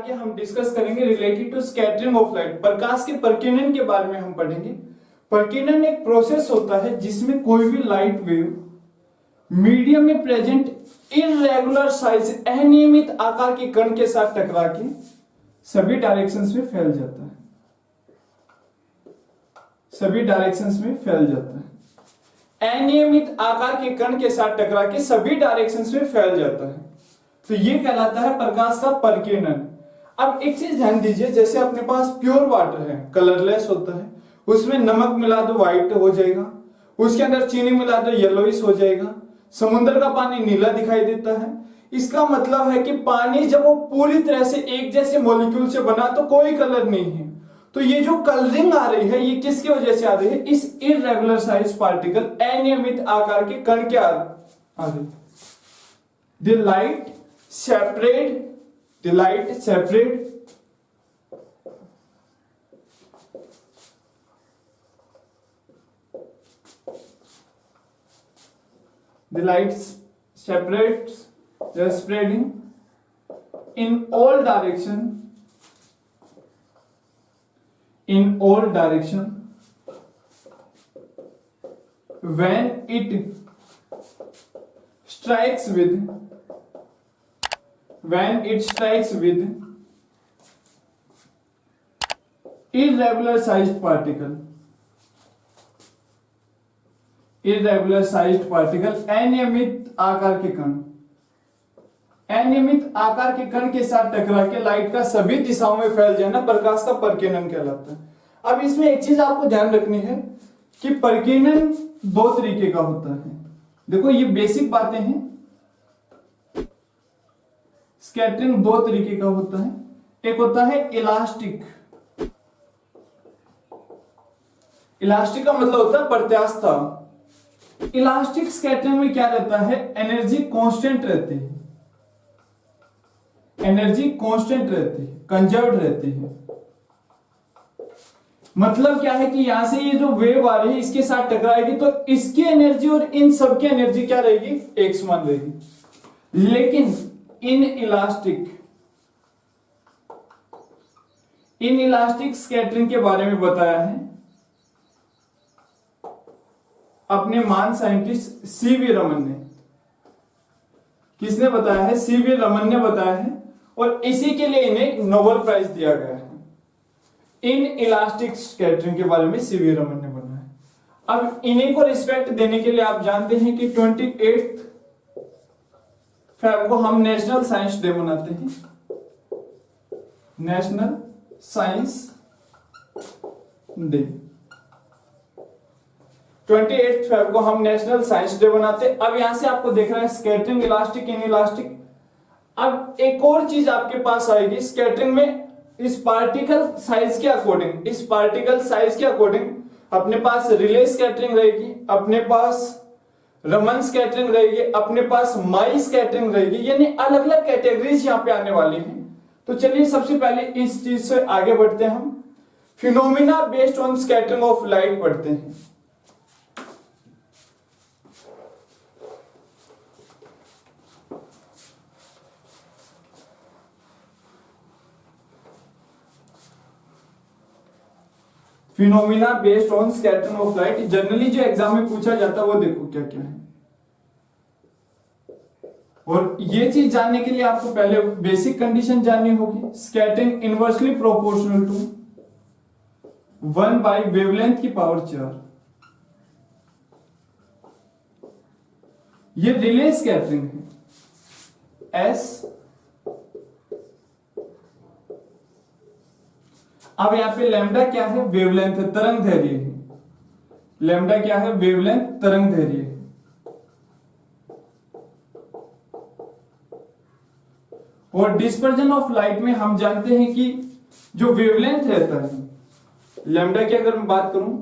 आगे हम डिस्कस करेंगे related to scattering of light, प्रकाश के प्रकीर्णन के बारे में हम पढ़ेंगे। प्रकीर्णन एक प्रोसेस होता है जिसमें कोई भी लाइट वेव मीडियम में प्रेजेंट इररेगुलर साइज अनियमित आकार के कण के साथ टकरा के सभी डायरेक्शंस में फैल जाता है, सभी डायरेक्शंस में फैल जाता है। अनियमित आकार के कण के साथ टकरा के सभी डायरेक्शंस में फैल जाता है, तो ये कहलाता है प्रकाश का प्रकीर्णन। अब एक चीज ध्यान दीजिए, जैसे अपने पास प्योर वाटर है, कलरलेस होता है, उसमें नमक मिला दो व्हाइट हो जाएगा, उसके अंदर चीनी मिला दो येलोइश हो जाएगा, समुद्र का पानी नीला दिखाई देता है। इसका मतलब है कि पानी जब वो पूरी तरह से एक जैसे मॉलिक्यूल से बना तो कोई कलर नहीं है। तो ये जो कलरिंग आ रही है ये किसकी वजह से आ रही है? इस इररेगुलर साइज पार्टिकल अनियमित आकार के कण के आ रही। The light separate the light separates the spreading in all direction when it strikes with irregular sized particle अनियमित आकार के कण, अनियमित आकार के कण के साथ टकरा के लाइट का सभी दिशाओं में फैल जाना प्रकाश का प्रकीर्णन कहलाता है। अब इसमें एक चीज आपको ध्यान रखनी है कि प्रकीर्णन दो तरीके का होता है। देखो ये बेसिक बातें हैं। स्कैटरिंग दो तरीके का होता है, एक होता है इलास्टिक। इलास्टिक का मतलब होता है प्रत्यास्था। इलास्टिक स्कैटरिंग में क्या रहता है? एनर्जी कांस्टेंट रहती है, एनर्जी कांस्टेंट रहती है, कंजर्व्ड रहती है। मतलब क्या है कि यहां से ये जो वेव आ रही है इसके साथ टकराएगी तो इसकी एनर्जी और इन सबकी एनर्जी क्या रहेगी? एक समान रहेगी। लेकिन इन इलास्टिक स्कैटरिंग के बारे में बताया है अपने महान साइंटिस्ट सीवी रमन ने। किसने बताया है? सीवी रमन ने बताया है, और इसी के लिए इन्हें नोबेल प्राइज दिया गया है। इन इलास्टिक स्कैटरिंग के बारे में सीवी रमन ने बनाया। अब इन्हीं को रिस्पेक्ट देने के लिए आप जानते हैं कि 28 फेब को हम नेशनल साइंस डे मनाते हैं। नेशनल साइंस डे 28 फेब को हम नेशनल साइंस डे मनाते हैं। अब यहां से आपको देख रहा है स्कैटरिंग, इलास्टिक, इन इलास्टिक। अब एक और चीज आपके पास आएगी स्कैटरिंग में, इस पार्टिकल साइज के अकॉर्डिंग अपने पास रिले स्कैटरिंग रहेगी, अपने पास रमन स्कैटरिंग रहेगी, अपने पास माई स्कैटरिंग रहेगी, यानी अलग अलग कैटेगरीज यहां पे आने वाली हैं। तो चलिए सबसे पहले इस चीज से आगे बढ़ते हैं, हम phenomena based on scattering of light पढ़ते हैं। Phenomena based on scattering of light generally जो एग्जाम में पूछा जाता है वो देखो क्या क्या है। और ये चीज जानने के लिए आपको पहले बेसिक कंडीशन जाननी होगी। Scattering inversely proportional to 1 wavelength की पावर 4। ये रिले स्कैटरिंग है एस। अब यहां पे लैम्डा क्या है? वेवलेंथ है, तरंग धैर्य है। लैम्डा क्या है? वेवलेंथ, तरंग धैर्य है। और डिस्पर्जन ऑफ लाइट में हम जानते हैं कि जो वेवलेंथ रहता है लैम्डा की, अगर मैं बात करूं,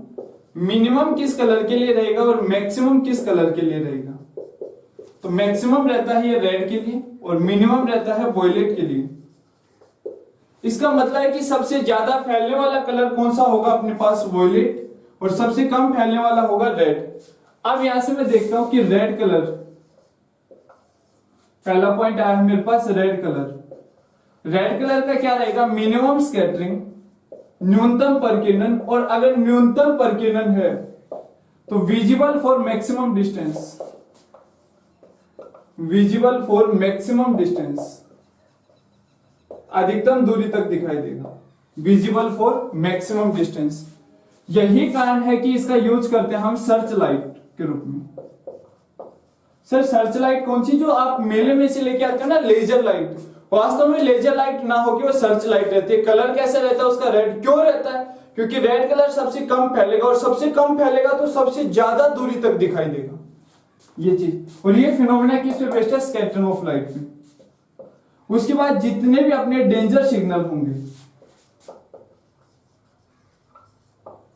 मिनिमम किस कलर के लिए रहेगा और मैक्सिमम किस कलर के लिए रहेगा? तो मैक्सिमम रहता है ये रेड के लिए और मिनिमम रहता है वॉयलेट के लिए। इसका मतलब है कि सबसे ज्यादा फैलने वाला कलर कौन सा होगा अपने पास? वॉयलेट, और सबसे कम फैलने वाला होगा रेड। अब यहां से मैं देखता हूं कि रेड कलर, पहला पॉइंट आया है मेरे पास रेड कलर। रेड कलर का क्या रहेगा, मिनिमम स्कैटरिंग, न्यूनतम परकिरण, और अगर न्यूनतम परकिरण है तो visible for maximum distance, visible for maximum distance, अधिकतम दूरी तक दिखाई देगा, विजिबल फॉर मैक्सिमम डिस्टेंस। यही कारण है कि इसका यूज करते हैं हम सर्च लाइट के रूप में। सर सर्च लाइट कौन सी, जो आप मेले में से लेके आते हो ना, लेजर लाइट, वास्तव में लेजर लाइट ना होगी वो सर्च लाइट रहती है। कलर कैसा रहता है उसका, रेड क्यों रहता है, क्योंकि रेड कलर सबसे कम फैलेगा, और सबसे कम फैलेगा तो सबसे ज्यादा दूरी तक दिखाई देगा, ये चीज। और ये फिनोमेना किस पे बेस्ड है, स्कैटरिंग ऑफ लाइट पे। उसके बाद जितने भी अपने डेंजर सिग्नल होंगे,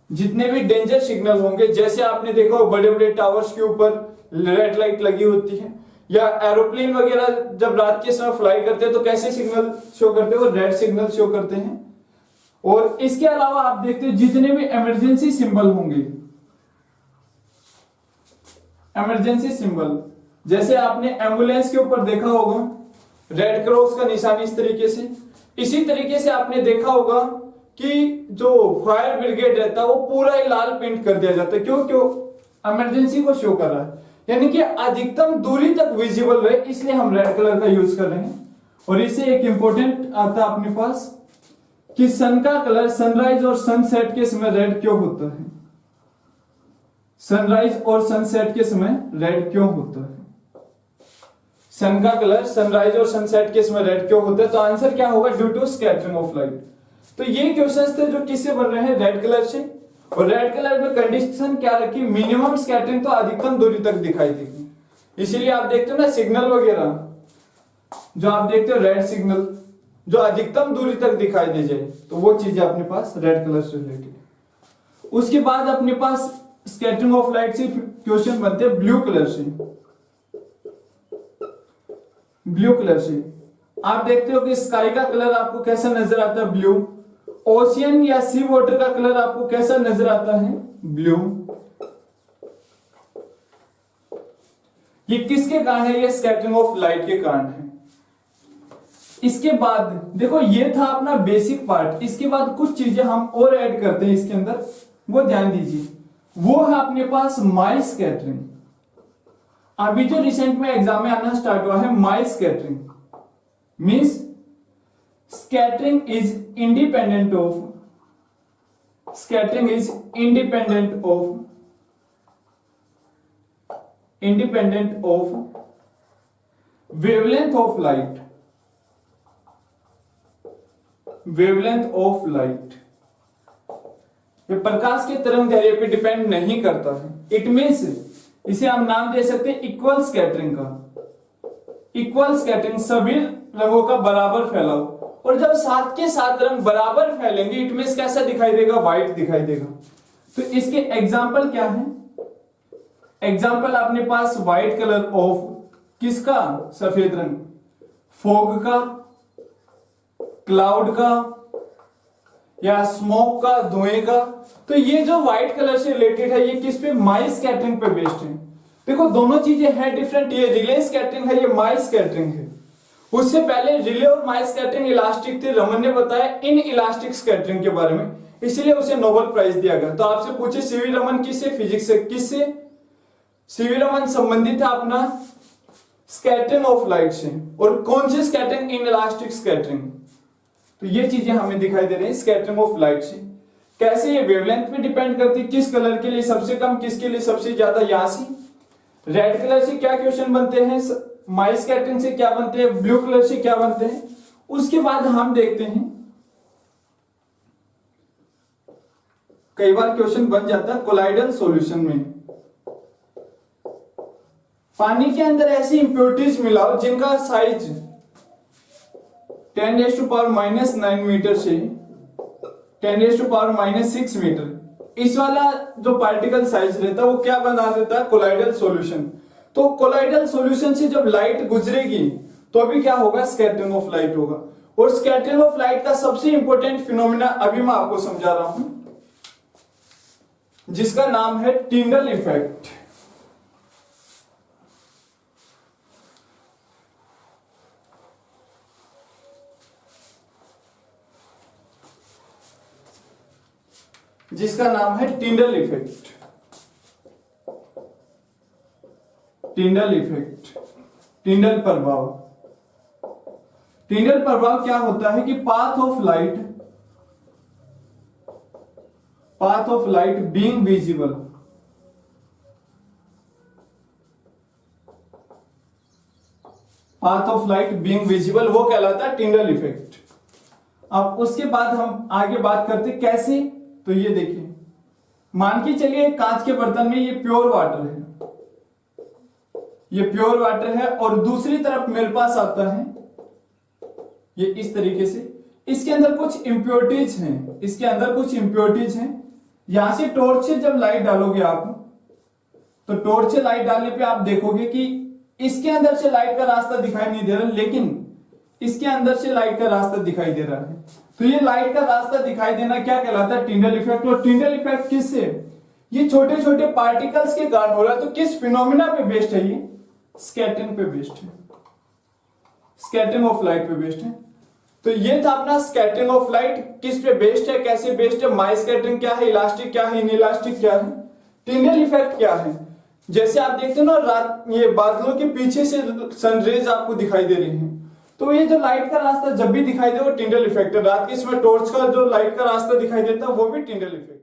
जितने भी डेंजर सिग्नल होंगे, जैसे आपने देखा हो बड़े बड़े टावर्स के ऊपर रेड लाइट लगी होती है, या एरोप्लेन वगैरह जब रात के समय फ्लाई करते हैं तो कैसे सिग्नल शो करते हैं, वो रेड सिग्नल शो करते हैं। और इसके अलावा आप देखते हो जितने भी इमरजेंसी सिंबल होंगे, इमरजेंसी सिंबल, जैसे आपने एम्बुलेंस के ऊपर देखा होगा रेड क्रॉस का निशान इस तरीके से, इसी तरीके से आपने देखा होगा कि जो फायर ब्रिगेड रहता है वो पूरा ही लाल पेंट कर दिया जाता है, क्यों क्यों, इमरजेंसी को शो कर रहा है, यानी कि अधिकतम दूरी तक विजिबल रहे, इसलिए हम रेड कलर का यूज कर रहे हैं। और इससे एक इंपॉर्टेंट आता है अपने पास कि सन का कलर सनराइज और सनसेट के समय रेड क्यों होता है, सनराइज और सनसेट के समय रेड क्यों होता है, सन का कलर सनराइज और सनसेट के समय रेड क्यों होता है, तो आंसर क्या होगा, due to scattering of light. तो ये क्वेश्चंस थे जो किससे बन रहे हैं, रेड कलर से। और रेड कलर में कंडीशन क्या रखी, मिनिमम स्कैटरिंग, तो अधिकतम दूरी तक दिखाई देगी। इसीलिए आप देखते हो ना सिग्नल वगैरह, जो आप देखते हो रेड सिग्नल, जो अधिकतम दूरी तक दिखाई दे जाए, तो वो चीज अपने पास रेड कलर से रिलेटेड। उसके बाद अपने पास स्कैटरिंग ऑफ लाइट से क्वेश्चन बनते हैं ब्लू कलर से। ब्लू कलर से आप देखते हो कि स्काई का कलर आपको कैसा नजर आता है, ब्लू। ओशियन या सी वाटर का कलर आपको कैसा नजर आता है, ब्लू। ये किसके कारण है, ये स्कैटरिंग ऑफ लाइट के कारण है। इसके बाद देखो ये था अपना बेसिक पार्ट, इसके बाद कुछ चीजें हम और ऐड करते हैं इसके अंदर, वो ध्यान दीजिए। वो है अपने पास माई स्कैटरिंग। अभी जो रिसेंट में एग्जाम में आना स्टार्ट हुआ है Mie scattering, means scattering is independent of wavelength of light, ये प्रकाश के तरंग दैर्ध्य पे डिपेंड नहीं करता है। इट मीन्स इसे हम नाम दे सकते हैं इक्वल स्कैटरिंग का। इक्वल स्कैटरिंग, सभी रंगों का बराबर फैलाव, और जब साथ के साथ रंग बराबर फैलेंगे इट मींस कैसा दिखाई देगा, व्हाइट दिखाई देगा। तो इसके एग्जाम्पल क्या है, एग्जाम्पल अपने पास व्हाइट कलर ऑफ किसका, सफेद रंग, फॉग का, क्लाउड का, या स्मोक का, धुएं का। तो ये जो व्हाइट कलर से रिलेटेड है ये किस पे, माई स्कैटरिंग पे बेस्ड है। देखो दोनों चीजें हैं डिफरेंट, ये रिले स्कैटरिंग है, ये माई स्कैटरिंग है। उससे पहले रिले और माई स्कैटरिंग इलास्टिक थे, रमन ने बताया इन इलास्टिक स्कैटरिंग के बारे में, इसलिए उसे नोबेल प्राइज दिया गया। तो आपसे पूछे सीवी रमन किससे, फिजिक्स से, किससे, सीवी रमन संबंधित है अपना स्कैटरिंग ऑफ लाइट से, और कौन से स्कैटरिंग, इन इलास्टिक स्कैटरिंग। तो ये चीजें हमें दिखाई दे रही है स्कैटरिंग ऑफ लाइट से। कैसे, ये वेवलेंथ पे डिपेंड करती है, किस कलर के लिए सबसे कम, किसके लिए सबसे ज्यादा। यहां से रेड कलर से क्या क्वेश्चन बनते हैं, माई स्कैटरिंग से क्या बनते हैं, ब्लू कलर से क्या बनते हैं। उसके बाद हम देखते हैं कई बार क्वेश्चन बन जाता है कोलाइडल सॉल्यूशन में, पानी के अंदर ऐसी इंप्योरिटीज मिलाओ जिनका साइज 10⁻⁻9 मीटर से 10⁻⁻6 मीटर, इस वाला जो पार्टिकल साइज रहता है वो क्या बना देता है, कोलाइडल सॉल्यूशन। तो कोलाइडल सॉल्यूशन से जब लाइट गुजरेगी तो अभी क्या होगा, स्कैटरिंग ऑफ लाइट होगा। और स्कैटरिंग ऑफ लाइट का सबसे इंपॉर्टेंट फिनोमिना अभी मैं आपको समझा रहा हूं, जिसका नाम है टिंडल इफेक्ट। जिसका नाम है टिंडल इफेक्ट। टिंडल इफेक्ट, टिंडल प्रभाव। टिंडल प्रभाव क्या होता है कि path of light being visible, path of light being visible, वो कहलाता है टिंडल इफेक्ट। अब उसके बाद हम आगे बात करते कैसे। तो ये देखिए, मान के चलिए कांच के बर्तन में ये प्योर वाटर है, ये प्योर वाटर है, और दूसरी तरफ मेरे पास आता है ये इस तरीके से, इसके अंदर कुछ इंप्योरिटीज हैं, इसके अंदर कुछ इंप्योरिटीज हैं। यहां से टॉर्च से जब लाइट डालोगे आप, तो टॉर्च से लाइट डालने पे आप देखोगे कि इसके अंदर से लाइट का रास्ता दिखाई नहीं दे रहा, लेकिन इसके अंदर से लाइट का रास्ता दिखाई दे रहा है। तो ये लाइट का रास्ता दिखाई देना क्या कहलाता है? Tyndall effect. और टिंडल इफेक्ट किससे? ये छोटे छोटे पार्टिकल्स के कारण हो रहा है। तो किस फिनोमिना पे बेस्ड है? ये स्कैटरिंग पे बेस्ड है, स्कैटरिंग ऑफ लाइट पे बेस्ड है। तो ये था अपना स्कैटरिंग ऑफ लाइट। किस पे बेस्ड है, कैसे बेस्ड है, माई स्कैटरिंग क्या है, इलास्टिक क्या है, इनइलास्टिक क्या है, टिंडल इफेक्ट क्या है। जैसे आप देखते हो ना, रात ये बादलों के पीछे से सनरेज आपको दिखाई दे रही हैं, तो ये जो लाइट का रास्ता जब भी दिखाई दे वो टिंडल इफेक्ट है। रात के समय टॉर्च का जो लाइट का रास्ता दिखाई देता है वो भी टिंडल इफेक्ट।